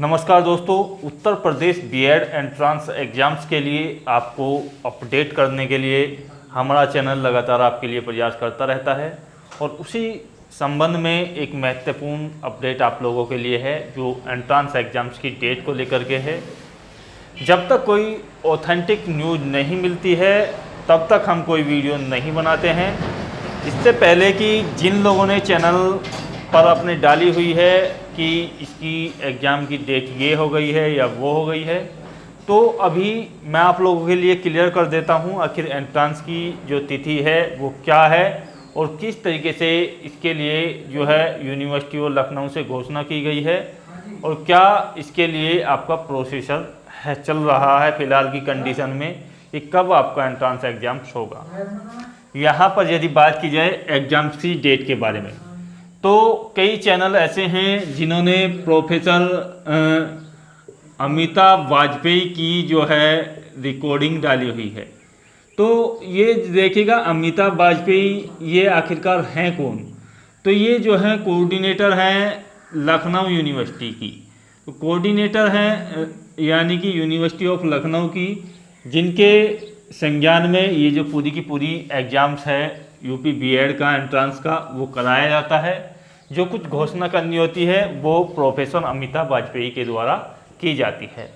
नमस्कार दोस्तों, Uttar Pradesh BEd entrance exams के लिए आपको अपडेट करने के लिए हमारा चैनल लगातार आपके लिए प्रयास करता रहता है और उसी संबंध में एक महत्वपूर्ण अपडेट आप लोगों के लिए है जो एंट्रांस एग्ज़ाम्स की डेट को लेकर के है। जब तक कोई ऑथेंटिक न्यूज़ नहीं मिलती है तब तक हम कोई वीडियो नहीं बनाते हैं। इससे पहले कि जिन लोगों ने चैनल पर अपने डाली हुई है कि इसकी एग्ज़ाम की डेट ये हो गई है या वो हो गई है, तो अभी मैं आप लोगों के लिए क्लियर कर देता हूँ आखिर एंट्रांस की जो तिथि है वो क्या है और किस तरीके से इसके लिए जो है यूनिवर्सिटी और लखनऊ से घोषणा की गई है और क्या इसके लिए आपका प्रोसेसर है चल रहा है फ़िलहाल की कंडीशन में कि कब आपका एंट्रांस एग्ज़ाम होगा। यहाँ पर यदि बात की जाए एग्ज़ाम की डेट के बारे में, तो कई चैनल ऐसे हैं जिन्होंने प्रोफेसर अमिताभ वाजपेयी की जो है रिकॉर्डिंग डाली हुई है। तो ये देखिएगा अमिताभ वाजपेयी ये आखिरकार हैं कौन। तो ये जो है कोऑर्डिनेटर हैं लखनऊ यूनिवर्सिटी की। तो कोऑर्डिनेटर हैं यानी कि यूनिवर्सिटी ऑफ लखनऊ की, जिनके संज्ञान में ये जो पूरी की पूरी एग्ज़ाम्स है यूपी बीएड का एंट्रांस का वो कराया जाता है। जो कुछ घोषणा करनी होती है वो प्रोफेसर अमिताभ वाजपेयी के द्वारा की जाती है।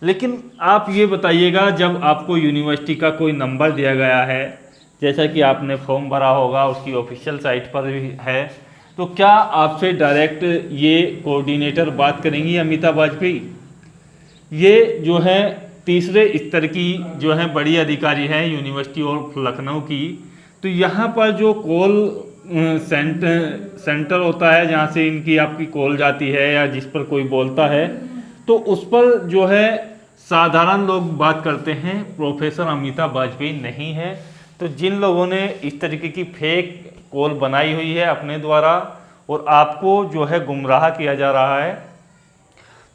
लेकिन आप ये बताइएगा, जब आपको यूनिवर्सिटी का कोई नंबर दिया गया है, जैसा कि आपने फॉर्म भरा होगा उसकी ऑफिशियल साइट पर भी है, तो क्या आपसे डायरेक्ट ये कोऑर्डिनेटर बात करेंगी अमिताभ वाजपेयी? ये जो है तीसरे स्तर की जो है बड़ी अधिकारी है यूनिवर्सिटी ऑफ लखनऊ की। तो यहाँ पर जो कॉल सेंटर होता है जहाँ से इनकी आपकी कॉल जाती है या जिस पर कोई बोलता है, तो उस पर जो है साधारण लोग बात करते हैं, प्रोफेसर अमिताभ वाजपेयी नहीं है। तो जिन लोगों ने इस तरीके की फेक कॉल बनाई हुई है अपने द्वारा और आपको जो है गुमराह किया जा रहा है,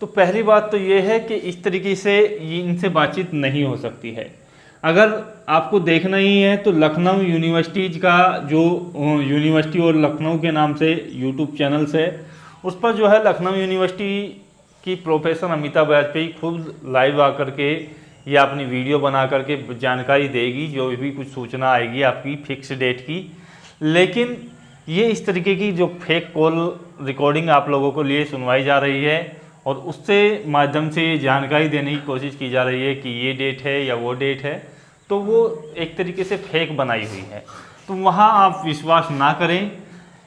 तो पहली बात तो ये है कि इस तरीके से इनसे बातचीत नहीं हो सकती है। अगर आपको देखना ही है तो लखनऊ यूनिवर्सिटीज़ का जो यूनिवर्सिटी और लखनऊ के नाम से यूट्यूब चैनल्स है, उस पर जो है लखनऊ यूनिवर्सिटी की प्रोफेसर अमिताभ वाजपेयी खुद लाइव आकर के या अपनी वीडियो बना करके जानकारी देगी जो भी कुछ सूचना आएगी आपकी फिक्स डेट की। लेकिन ये इस तरीके की जो फेक कॉल रिकॉर्डिंग आप लोगों को लिए सुनवाई जा रही है और उससे माध्यम से जानकारी देने की कोशिश की जा रही है कि ये डेट है या वो डेट है, तो वो एक तरीके से फेक बनाई हुई है। तो वहाँ आप विश्वास ना करें।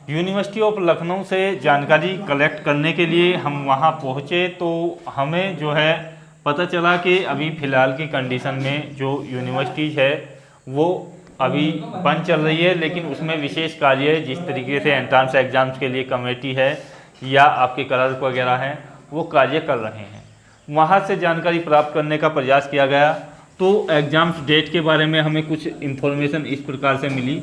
यूनिवर्सिटी ऑफ लखनऊ से जानकारी कलेक्ट करने के लिए हम वहाँ पहुँचे तो हमें जो है पता चला कि अभी फ़िलहाल की कंडीशन में जो यूनिवर्सिटी है वो अभी बंद चल रही है, लेकिन उसमें विशेष कार्य जिस तरीके से एंट्रांस एग्ज़ाम्स के लिए कमेटी है या आपके क्लर्क वगैरह हैं वो कार्य कर रहे हैं। वहाँ से जानकारी प्राप्त करने का प्रयास किया गया तो एग्ज़ाम्स डेट के बारे में हमें कुछ इन्फॉर्मेशन इस प्रकार से मिली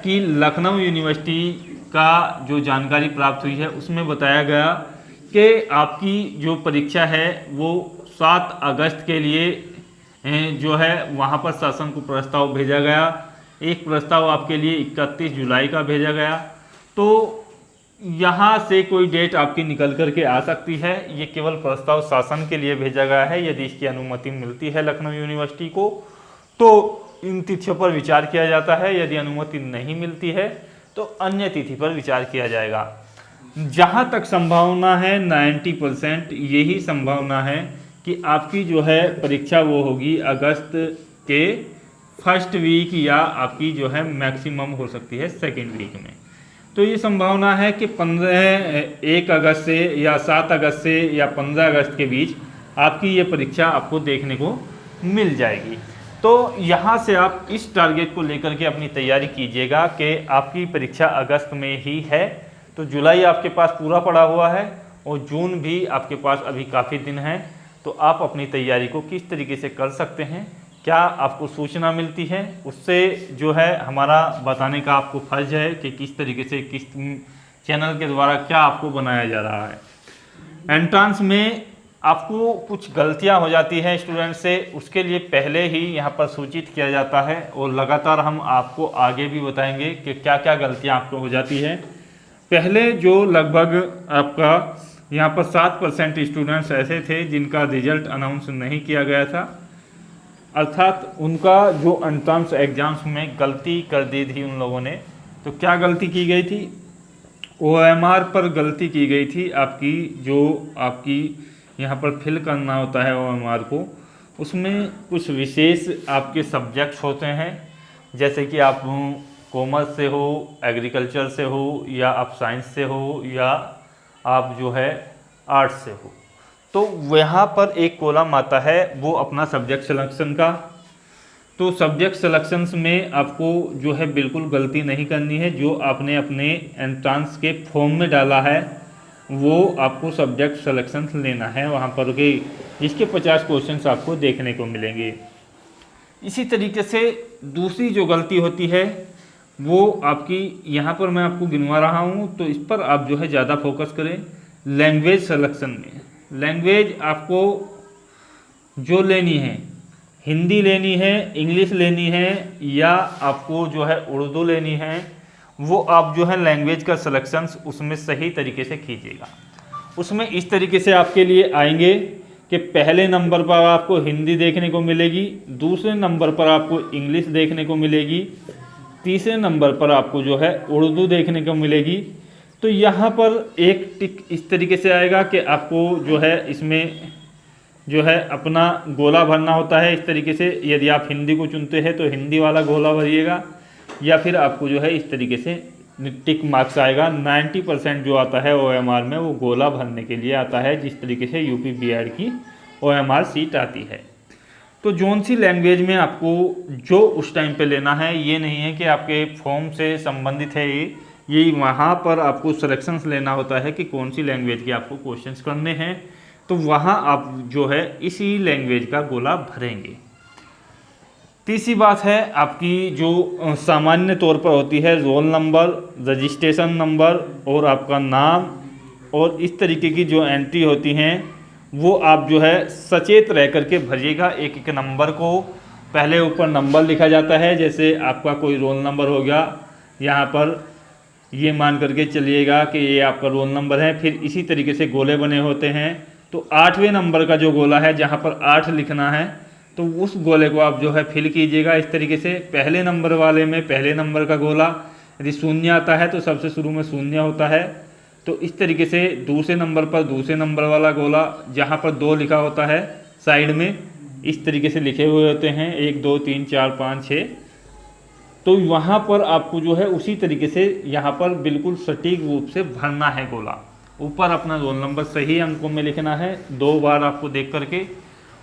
कि लखनऊ यूनिवर्सिटी का जो जानकारी प्राप्त हुई है उसमें बताया गया कि आपकी जो परीक्षा है वो 7 अगस्त के लिए जो है वहाँ पर शासन को प्रस्ताव भेजा गया। एक प्रस्ताव आपके लिए 31 जुलाई का भेजा गया। तो यहाँ से कोई डेट आपकी निकल कर के आ सकती है। ये केवल प्रस्ताव शासन के लिए भेजा गया है। यदि इसकी अनुमति मिलती है लखनऊ यूनिवर्सिटी को तो इन तिथियों पर विचार किया जाता है, यदि अनुमति नहीं मिलती है तो अन्य तिथि पर विचार किया जाएगा। जहाँ तक संभावना है 90% यही संभावना है कि आपकी जो है परीक्षा वो होगी अगस्त के फर्स्ट वीक या आपकी जो है मैक्सिमम हो सकती है सेकेंड वीक में। तो ये संभावना है कि 1 अगस्त से या 7 अगस्त से या 15 अगस्त के बीच आपकी ये परीक्षा आपको देखने को मिल जाएगी। तो यहाँ से आप इस टारगेट को लेकर के अपनी तैयारी कीजिएगा कि आपकी परीक्षा अगस्त में ही है। तो जुलाई आपके पास पूरा पड़ा हुआ है और जून भी आपके पास अभी काफ़ी दिन हैं। तो आप अपनी तैयारी को किस तरीके से कर सकते हैं, क्या आपको सूचना मिलती है, उससे जो है हमारा बताने का आपको फर्ज है कि किस तरीके से किस चैनल के द्वारा क्या आपको बनाया जा रहा है। एंट्रांस में आपको कुछ गलतियां हो जाती हैं स्टूडेंट से, उसके लिए पहले ही यहाँ पर सूचित किया जाता है और लगातार हम आपको आगे भी बताएंगे कि क्या क्या गलतियाँ आपको हो जाती है। पहले जो लगभग आपका यहाँ पर 7% स्टूडेंट्स ऐसे थे जिनका रिजल्ट अनाउंस नहीं किया गया था, अर्थात उनका जो एंट्रेंस एग्जाम्स में गलती कर दी थी उन लोगों ने। तो क्या गलती की गई थी? OMR पर गलती की गई थी। आपकी यहाँ पर फिल करना होता है OMR को, उसमें कुछ विशेष आपके सब्जेक्ट्स होते हैं, जैसे कि आप कॉमर्स से हो, एग्रीकल्चर से हो, या आप साइंस से हो, या आप जो है आर्ट्स से हो। तो वहाँ पर एक कॉलम आता है वो अपना सब्जेक्ट सिलेक्शन का। तो सब्जेक्ट सिलेक्शंस में आपको जो है बिल्कुल गलती नहीं करनी है। जो आपने अपने एंट्रेंस के फॉर्म में डाला है वो आपको सब्जेक्ट सिलेक्शंस लेना है वहाँ पर के, जिसके 50 क्वेश्चंस आपको देखने को मिलेंगे। इसी तरीके से दूसरी जो गलती होती है वो आपकी, यहाँ पर मैं आपको गिनवा रहा हूँ तो इस पर आप जो है ज़्यादा फोकस करें। लैंग्वेज सिलेक्शन में लैंग्वेज आपको जो लेनी है, हिंदी लेनी है, इंग्लिश लेनी है, या आपको जो है उर्दू लेनी है, वो आप जो है लैंग्वेज का सिलेक्शंस उसमें सही तरीके से कीजिएगा। उसमें इस तरीके से आपके लिए आएंगे कि पहले नंबर पर आपको हिंदी देखने को मिलेगी, दूसरे नंबर पर आपको इंग्लिश देखने को मिलेगी, तीसरे नंबर पर आपको जो है उर्दू देखने को मिलेगी। तो यहाँ पर एक टिक इस तरीके से आएगा कि आपको जो है इसमें जो है अपना गोला भरना होता है। इस तरीके से यदि आप हिंदी को चुनते हैं तो हिंदी वाला गोला भरिएगा, या फिर आपको जो है इस तरीके से टिक मार्क्स आएगा। 90% जो आता है OMR में वो गोला भरने के लिए आता है, जिस तरीके से UP BEd की OMR सीट आती है। तो जोन सी लैंग्वेज में आपको जो उस टाइम पे लेना है, ये नहीं है कि आपके फॉर्म से संबंधित है ये वहाँ पर आपको सिलेक्शंस लेना होता है कि कौन सी लैंग्वेज के आपको क्वेश्चंस करने हैं, तो वहाँ आप जो है इसी लैंग्वेज का गोला भरेंगे। तीसरी बात है आपकी जो सामान्य तौर पर होती है, रोल नंबर, रजिस्ट्रेशन नंबर और आपका नाम, और इस तरीके की जो एंट्री होती हैं वो आप जो है सचेत रह करके भरिएगा। एक एक नंबर को पहले ऊपर नंबर लिखा जाता है, जैसे आपका कोई रोल नंबर हो गया, यहाँ पर ये मान करके चलिएगा कि ये आपका रोल नंबर है। फिर इसी तरीके से गोले बने होते हैं, तो 8वें नंबर का जो गोला है जहाँ पर 8 लिखना है, तो उस गोले को आप जो है फिल कीजिएगा इस तरीके से। पहले नंबर वाले में पहले नंबर का गोला, यदि शून्य आता है तो सबसे शुरू में शून्य होता है, तो इस तरीके से दूसरे नंबर पर दूसरे नंबर वाला गोला जहाँ पर 2 लिखा होता है साइड में इस तरीके से लिखे हुए होते हैं, 1 2 3 4 5 6, तो वहाँ पर आपको जो है उसी तरीके से यहाँ पर बिल्कुल सटीक रूप से भरना है गोला। ऊपर अपना रोल नंबर सही अंकों में लिखना है 2 बार आपको देख करके,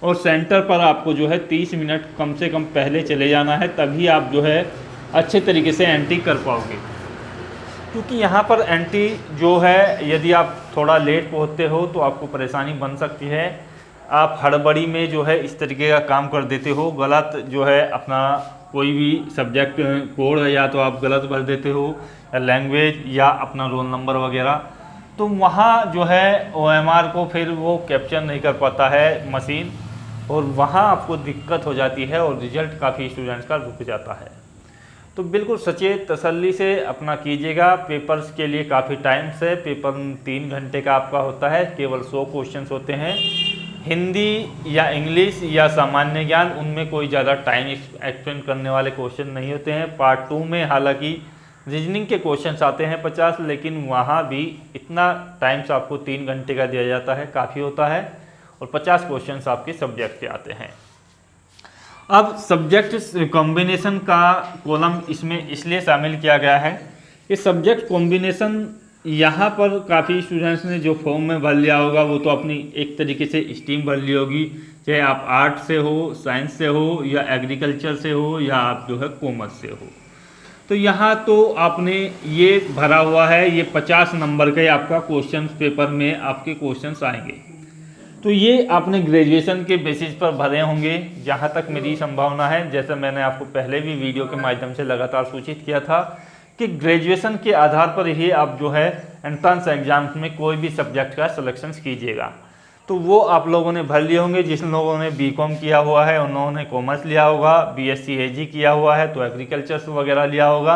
और सेंटर पर आपको जो है 30 मिनट कम से कम पहले चले जाना है, तभी आप जो है अच्छे तरीके से एंट्री कर पाओगे। क्योंकि यहाँ पर एंट्री जो है यदि आप थोड़ा लेट पहुँचते हो तो आपको परेशानी बन सकती है। आप हड़बड़ी में जो है इस तरीके का काम कर देते हो, गलत जो है अपना कोई भी सब्जेक्ट कोड है या तो आप गलत भर देते हो, या लैंग्वेज या अपना रोल नंबर वगैरह, तो वहाँ जो है OMR को फिर वो कैप्चर नहीं कर पाता है मशीन, और वहाँ आपको दिक्कत हो जाती है और रिजल्ट काफ़ी स्टूडेंट्स का रुक जाता है। तो बिल्कुल सचेत तसल्ली से अपना कीजिएगा। पेपर्स के लिए काफ़ी टाइम से, पेपर 3 घंटे का आपका होता है, केवल 100 क्वेश्चंस होते हैं। हिंदी या इंग्लिश या सामान्य ज्ञान, उनमें कोई ज़्यादा टाइम एक्सपेंड करने वाले क्वेश्चन नहीं होते हैं। पार्ट 2 में हालांकि रीजनिंग के क्वेश्चंस आते हैं 50, लेकिन वहाँ भी इतना टाइम्स आपको 3 घंटे का दिया जाता है, काफ़ी होता है, और 50 क्वेश्चंस आपके सब्जेक्ट के आते हैं। अब सब्जेक्ट कॉम्बिनेशन का कॉलम इसमें इसलिए शामिल किया गया है कि सब्जेक्ट कॉम्बिनेशन यहाँ पर काफ़ी स्टूडेंट्स ने जो फॉर्म में भर लिया होगा वो तो अपनी एक तरीके से स्ट्रीम भर ली होगी, चाहे आप आर्ट से हो, साइंस से हो, या एग्रीकल्चर से हो, या आप जो है कॉमर्स से हो। तो यहाँ तो आपने ये भरा हुआ है, ये 50 नंबर के आपका क्वेश्चन पेपर में आपके क्वेश्चंस आएंगे। तो ये आपने ग्रेजुएशन के बेसिस पर भरे होंगे, जहाँ तक मेरी संभावना है। जैसा मैंने आपको पहले भी वीडियो के माध्यम से लगातार सूचित किया था कि ग्रेजुएशन के आधार पर ही आप जो है एंट्रेंस एग्जाम्स में कोई भी सब्जेक्ट का सिलेक्शन कीजिएगा। तो वो आप लोगों ने भर लिए होंगे। जिस लोगों ने BCom किया हुआ है उन्होंने कॉमर्स लिया होगा, BSc AG किया हुआ है तो एग्रीकल्चर वगैरह लिया होगा।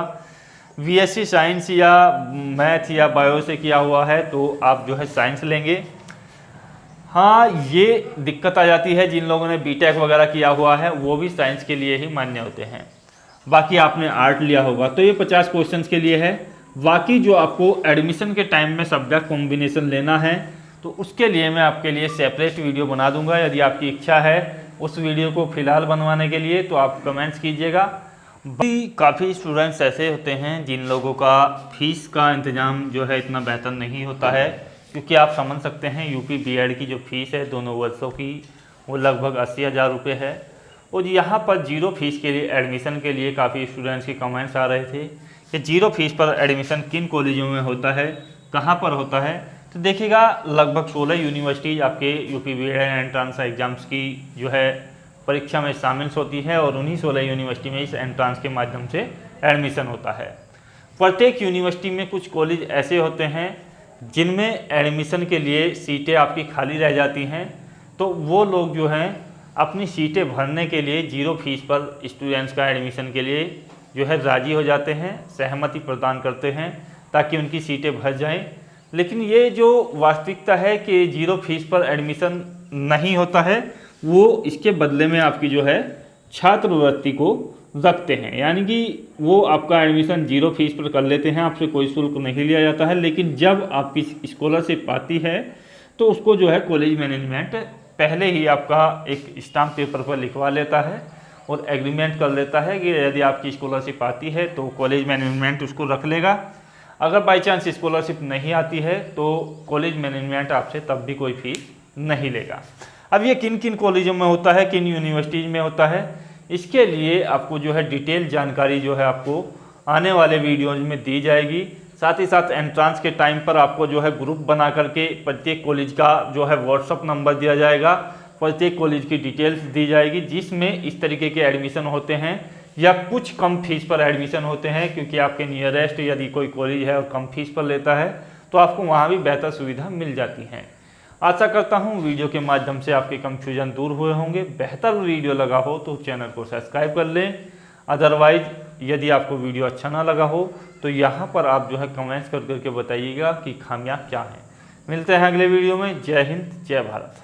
बीएससी साइंस या मैथ या बायो से किया हुआ है तो आप जो है साइंस लेंगे। हाँ, ये दिक्कत आ जाती है, जिन लोगों ने बीटेक वगैरह किया हुआ है वो भी साइंस के लिए ही मान्य होते हैं। बाकी आपने आर्ट लिया होगा तो ये 50 क्वेश्चंस के लिए है। बाकी जो आपको एडमिशन के टाइम में सब्जेक्ट कॉम्बिनेशन लेना है तो उसके लिए मैं आपके लिए सेपरेट वीडियो बना दूंगा। यदि आपकी इच्छा है उस वीडियो को फिलहाल बनवाने के लिए तो आप कमेंट्स कीजिएगा। काफ़ी स्टूडेंट्स ऐसे होते हैं जिन लोगों का फीस का इंतज़ाम जो है इतना बेहतर नहीं होता है, क्योंकि आप समझ सकते हैं यूपी बीएड की जो फीस है दोनों वर्षों की वो लगभग 80,000 रुपये है। और यहाँ पर जीरो फीस के लिए एडमिशन के लिए काफ़ी स्टूडेंट्स के कमेंट्स आ रहे थे कि जीरो फीस पर एडमिशन किन कॉलेजों में होता है, कहाँ पर होता है। तो देखिएगा लगभग 16 यूनिवर्सिटीज़ आपके यूपी बीएड एंट्रांस एग्जाम्स की जो है परीक्षा में शामिल होती है और उन्हीं 16 यूनिवर्सिटी में इस एंट्रांस के माध्यम से एडमिशन होता है। प्रत्येक यूनिवर्सिटी में कुछ कॉलेज ऐसे होते हैं जिनमें एडमिशन के लिए सीटें आपकी खाली रह जाती हैं, तो वो लोग जो हैं अपनी सीटें भरने के लिए जीरो फीस पर स्टूडेंट्स का एडमिशन के लिए जो है राज़ी हो जाते हैं, सहमति प्रदान करते हैं ताकि उनकी सीटें भर जाएं। लेकिन ये जो वास्तविकता है कि जीरो फीस पर एडमिशन नहीं होता है, वो इसके बदले में आपकी जो है छात्रवृत्ति को रखते हैं, यानी कि वो आपका एडमिशन जीरो फीस पर कर लेते हैं, आपसे कोई शुल्क नहीं लिया जाता है। लेकिन जब आपकी स्कॉलरशिप आती है तो उसको जो है कॉलेज मैनेजमेंट पहले ही आपका एक स्टाम्प पेपर पर लिखवा लेता है और एग्रीमेंट कर लेता है कि यदि आपकी स्कॉलरशिप आती है तो कॉलेज मैनेजमेंट उसको रख लेगा। अगर बाई चांस स्कॉलरशिप नहीं आती है तो कॉलेज मैनेजमेंट आपसे तब भी कोई फीस नहीं लेगा। अब ये किन किन कॉलेजों में होता है, किन यूनिवर्सिटीज़ में होता है, इसके लिए आपको जो है डिटेल जानकारी जो है आपको आने वाले वीडियोज़ में दी जाएगी। साथ ही साथ एंट्रांस के टाइम पर आपको जो है ग्रुप बना करके प्रत्येक कॉलेज का जो है व्हाट्सअप नंबर दिया जाएगा, प्रत्येक कॉलेज की डिटेल्स दी जाएगी जिसमें इस तरीके के एडमिशन होते हैं या कुछ कम फीस पर एडमिशन होते हैं, क्योंकि आपके नियरेस्ट यदि कोई कॉलेज है और कम फीस पर लेता है तो आपको वहाँ भी बेहतर सुविधा मिल जाती है। आशा करता हूँ वीडियो के माध्यम से आपके कन्फ्यूजन दूर हुए होंगे। बेहतर वीडियो लगा हो तो चैनल को सब्सक्राइब कर लें। अदरवाइज यदि आपको वीडियो अच्छा ना लगा हो तो यहाँ पर आप जो है कमेंट्स कर करके बताइएगा कि खामियां क्या हैं। मिलते हैं अगले वीडियो में। जय हिंद, जय भारत।